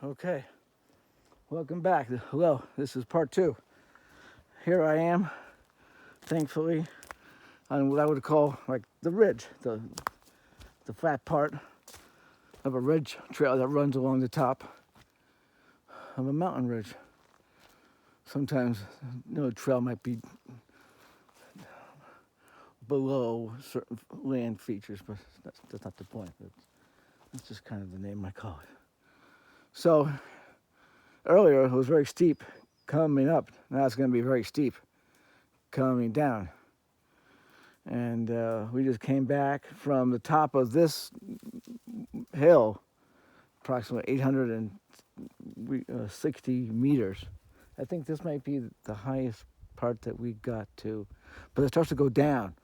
Okay, welcome back. Hello, this is part two. Here I am, thankfully, on what I would call like the ridge, the flat part of a ridge trail that runs along the top of a mountain ridge. Sometimes, trail might be below certain land features, but that's not the point. That's just kind of the name I call it. So earlier it was very steep coming up. Now it's going to be very steep coming down. And we just came back from the top of this hill, approximately 860 meters. I think this might be the highest part that we got to, but it starts to go down,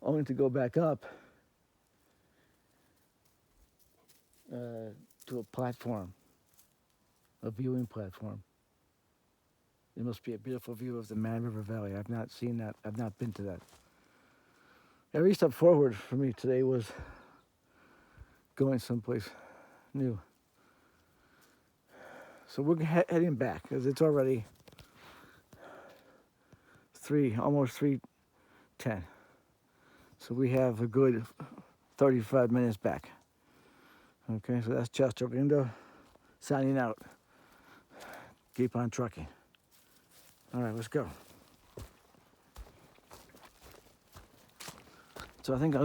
only to go back up to a platform, a viewing platform. It must be a beautiful view of the Man River Valley. I've not seen that. I've not been to that. Every step forward for me today was going someplace new. So we're heading back because it's already almost 3:10. So we have a good 35 minutes back. Okay, so that's Chester Window signing out. Keep on trucking. All right, let's go. So I think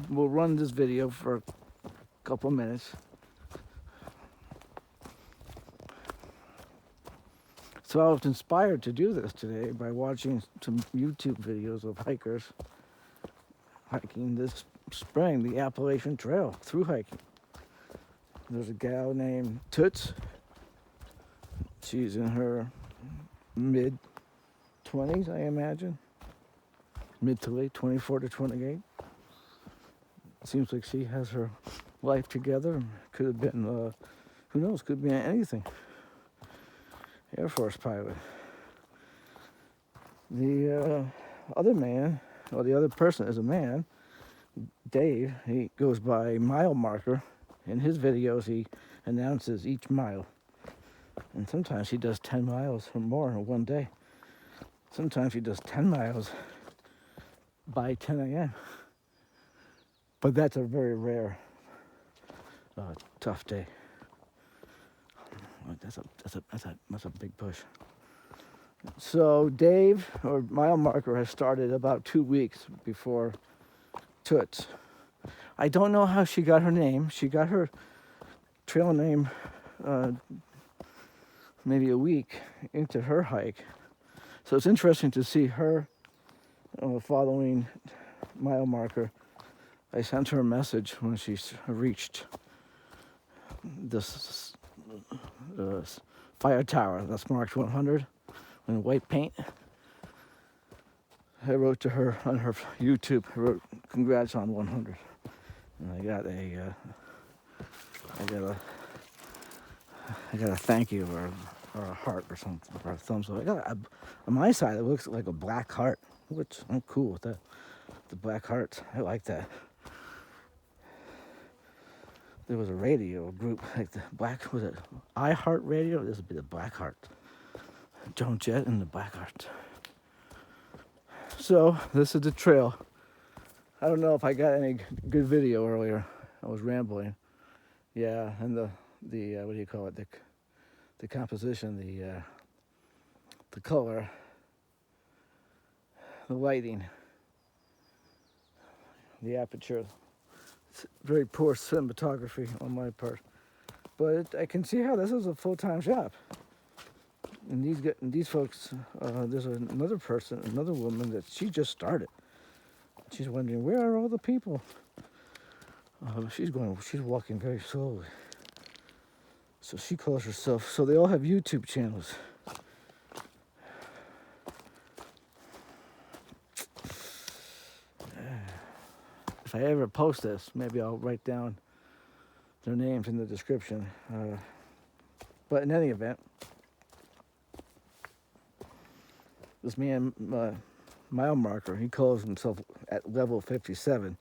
we'll run this video for a couple minutes. So I was inspired to do this today by watching some YouTube videos of hikers hiking this spring, the Appalachian Trail, through hiking. There's a gal named Toots. She's in her mid-20s, I imagine. Mid to late, 24 to 28. Seems like she has her life together. Could have been, who knows, could be anything. Air Force pilot. The other man, or the other person is a man, Dave. He goes by Mile Marker. In his videos, he announces each mile. And sometimes he does 10 miles or more in one day. Sometimes he does 10 miles by 10 a.m. But that's a very rare, tough day. That's a big push. So Dave, or Mile Marker, has started about 2 weeks before Toots. I don't know how she got her name. She got her trail name maybe a week into her hike. So it's interesting to see her following Mile Marker. I sent her a message when she reached this fire tower that's marked 100 in white paint. I wrote to her on her YouTube. I wrote, "Congrats on 100." And I got a thank you or a heart or something, or a thumbs up. I got on my side it looks like a black heart, which I'm cool with that. The black hearts, I like that. There was a radio group like the Black, was it iHeart Radio? This would be the Black Heart. Joan Jett and the Black Heart. So this is the trail. I don't know if I got any good video earlier. I was rambling. Yeah, and the what do you call it? The composition, the color, the lighting, the aperture. It's very poor cinematography on my part, but I can see how this is a full-time job. And these folks, there's another person, another woman that she just started. She's wondering, where are all the people? She's walking very slowly. So she calls herself, so they all have YouTube channels. If I ever post this, maybe I'll write down their names in the description. But in any event, this man, Mile Marker, he calls himself at level 57.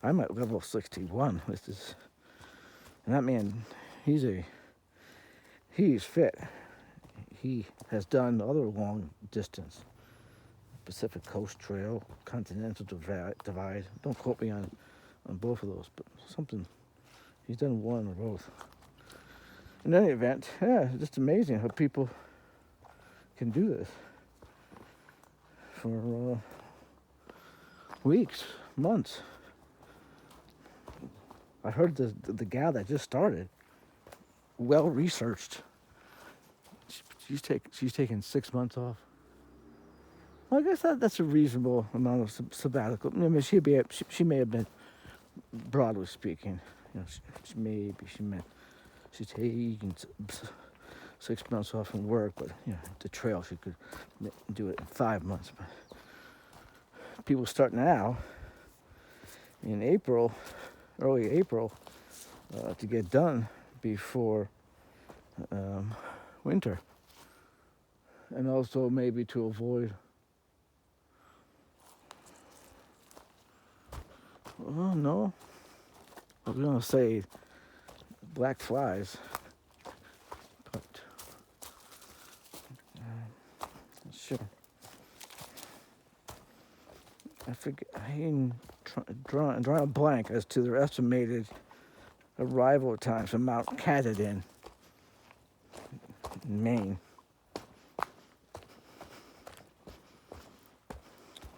I'm at level 61. And that man, he's he's fit. He has done other long distance, Pacific Coast Trail, Continental Divide. Don't quote me on both of those, but something, he's done one or both. In any event, yeah, it's just amazing how people can do this for weeks, months. I heard the gal that just started, well researched. She's taken 6 months off. Well, I guess that's a reasonable amount of sabbatical. I mean, she may have been, broadly speaking, she meant she's taking 6 months off from work, but the trail she could do it in 5 months. But people start now in April, early April, to get done before winter, and also maybe to avoid. Oh no, I was gonna say black flies, but sure. I forget. I'm drawing a blank as to their estimated arrival times from Mount Katahdin in Maine.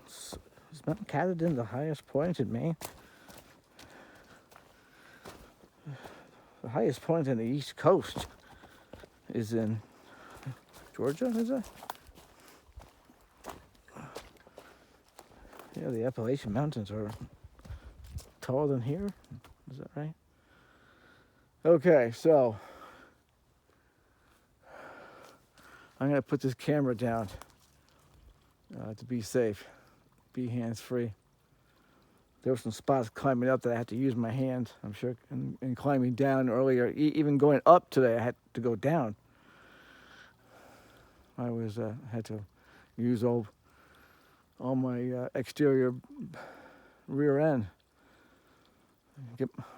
Is Mount Katahdin the highest point in Maine? The highest point on the East Coast is in Georgia, is it? Yeah, the Appalachian Mountains are taller than here. Is that right? Okay, so I'm going to put this camera down to be safe, be hands-free. There were some spots climbing up that I had to use my hands, I'm sure, and climbing down earlier. Even going up today, I had to go down. I had to use all my exterior rear end.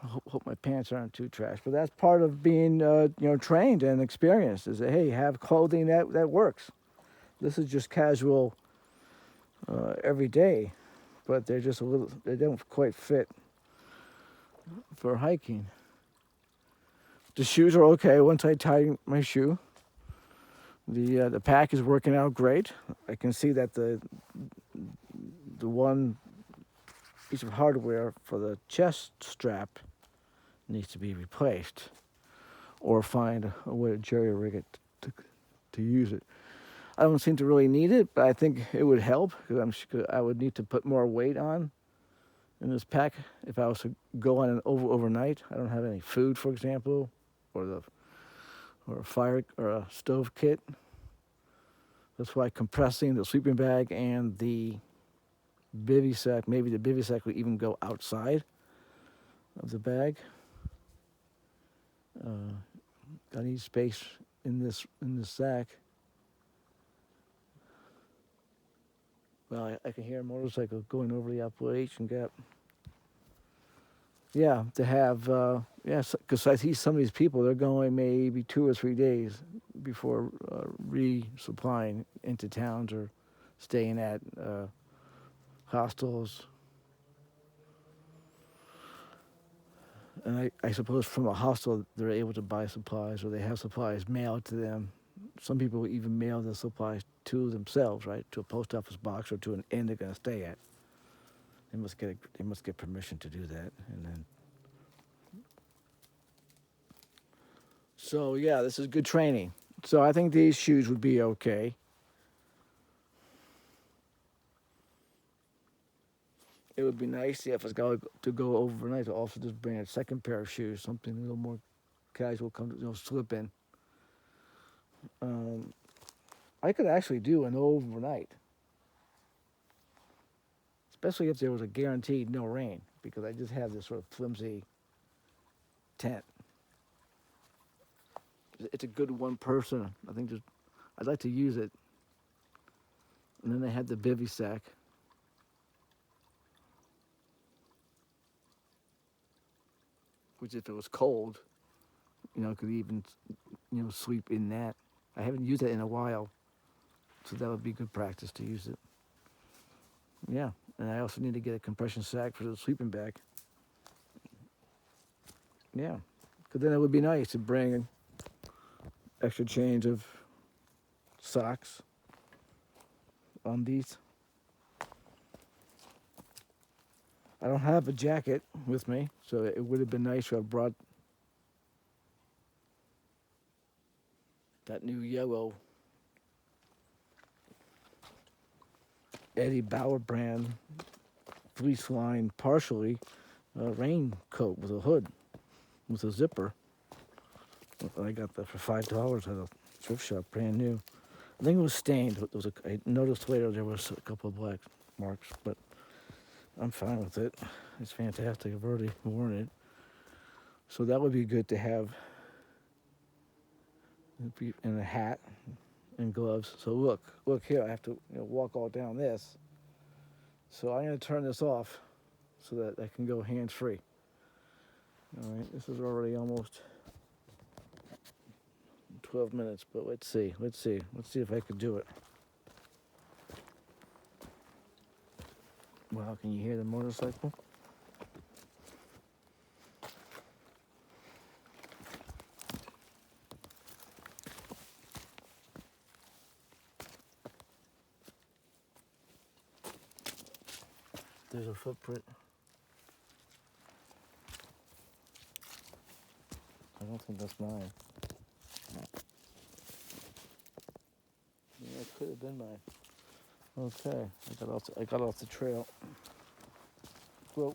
Hope my pants aren't too trash, but that's part of being trained and experienced. Is that, hey, have clothing that works. This is just casual every day, but they don't quite fit for hiking. The shoes are okay once I tie my shoe. The pack is working out great. I can see that the one piece of hardware for the chest strap needs to be replaced, or find a way to jerry-rig it to use it. I don't seem to really need it, but I think it would help because I would need to put more weight on in this pack if I was to go on an overnight. I don't have any food, for example, or a fire or a stove kit. That's why compressing the sleeping bag and the bivy sack, maybe the bivy sack would even go outside of the bag. I need space in this sack. Well, I can hear a motorcycle going over the Appalachian Gap. Yeah, to have, because I see some of these people, they're going maybe 2 or 3 days before resupplying into towns or staying at hostels. And I suppose from a hostel, they're able to buy supplies, or they have supplies mailed to them. Some people even mail the supplies to themselves, right, to a post office box or to an inn they're going to stay at. They must get permission to do that, and then. So yeah, this is good training. So I think these shoes would be okay. It would be nice if I was going to go overnight to also just bring a second pair of shoes, something a little more casual, slip in. I could actually do an overnight, especially if there was a guaranteed no rain, because I just have this sort of flimsy tent. It's a good one person. I think I'd like to use it. And then they had the bivy sack, which if it was cold, could even, sleep in that. I haven't used it in a while, so that would be good practice to use it. Yeah, and I also need to get a compression sack for the sleeping bag. Yeah, because then it would be nice to bring an extra change of socks on these. I don't have a jacket with me, so it would have been nice to have brought that new yellow Eddie Bauer brand fleece lined partially raincoat with a hood with a zipper. I got that for $5 at a thrift shop, brand new. I think it was stained. I noticed later there was a couple of black marks, but I'm fine with it. It's fantastic. I've already worn it. So that would be good to have in a hat and gloves. So look here. I have to walk all down this. So I'm going to turn this off so that I can go hands-free. All right, this is already almost 12 minutes, but let's see if I could do it. Wow, can you hear the motorcycle? There's a footprint. I don't think that's mine. Yeah, it could have been mine. Okay, I got off the trail. Whoa.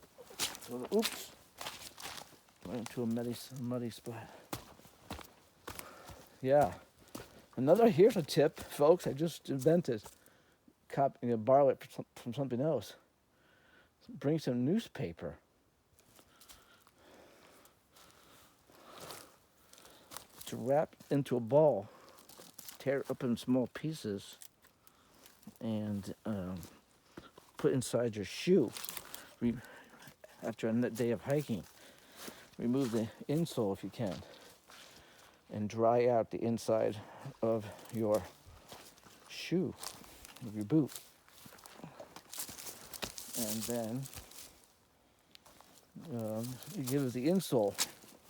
Oops. Right into a muddy spot. Yeah. Here's a tip, folks. I just invented. Borrow it from something else. Bring some newspaper. To wrap into a ball, tear it up in small pieces, and put inside your shoe. After a day of hiking, remove the insole if you can, and dry out the inside of your shoe, of your boot. And then you give it the insole.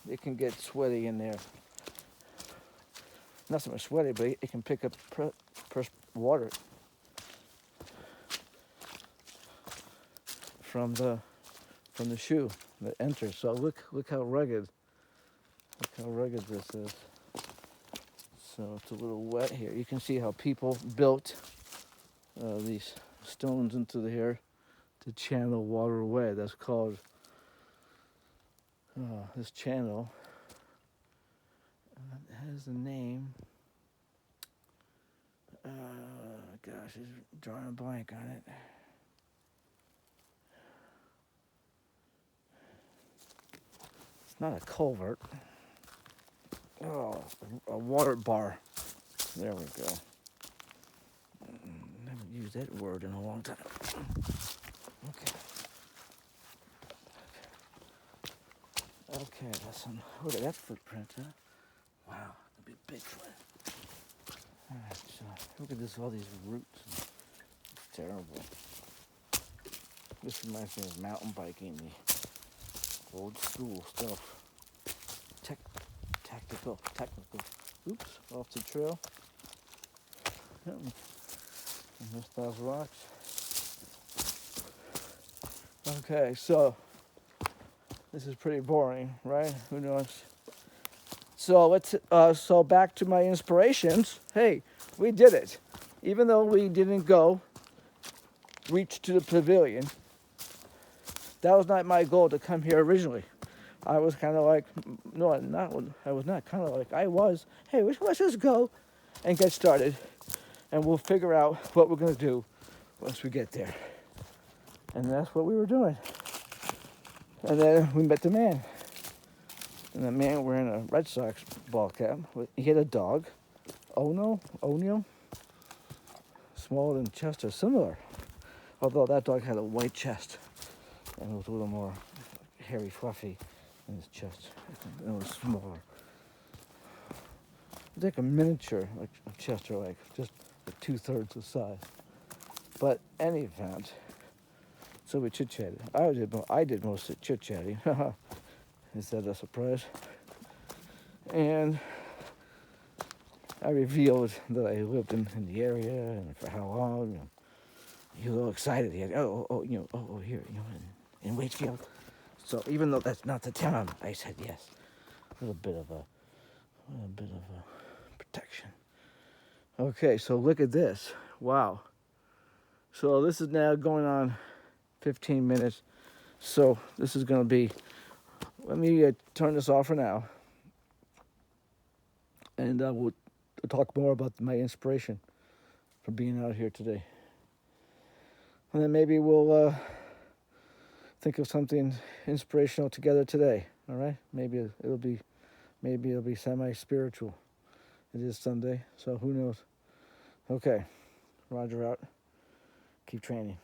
It can get sweaty in there. Not so much sweaty, but it can pick up water from the shoe that enters. So look how rugged. Look how rugged this is. So it's a little wet here. You can see how people built these stones into the hair to channel water away. That's called this channel. It has a name. Gosh, he's drawing a blank on it. It's not a culvert. Oh, a water bar. There we go. Haven't used that word in a long time. Okay. Okay, look at that footprint, huh? Wow, that'd be a big foot. All right, so look at this, all these roots. It's terrible. This reminds me of mountain biking, the old school stuff. Technical. Oops, off the trail. And missed those rocks. Okay, so this is pretty boring, right? Who knows? So so back to my inspirations. Hey, we did it. Even though we didn't reach to the pavilion, that was not my goal to come here originally. I was kind of like, no, I was not kind of like, I was, hey, let's just go and get started. And we'll figure out what we're going to do once we get there. And that's what we were doing. And then we met the man. And the man wearing a Red Sox ball cap. He had a dog, O'Neill, smaller than Chester, similar. Although that dog had a white chest and it was a little more hairy, fluffy in his chest. It was smaller. It's like a miniature, like a Chester, like just 2/3 the size. But any event, so we chit chatted. I did most of the chit chatting. Is that a surprise? And I revealed that I lived in the area and for how long. And he was all excited. He had, here, in Waitsfield. So even though that's not the town, I said yes. A little bit of protection. Okay, so look at this. Wow. So this is now going on 15 minutes. So this is going to be, let me turn this off for now. And we'll talk more about my inspiration for being out here today. And then maybe we'll think of something inspirational together today. All right? Maybe it'll be semi-spiritual. It is Sunday, so who knows? Okay, Roger out. Keep training.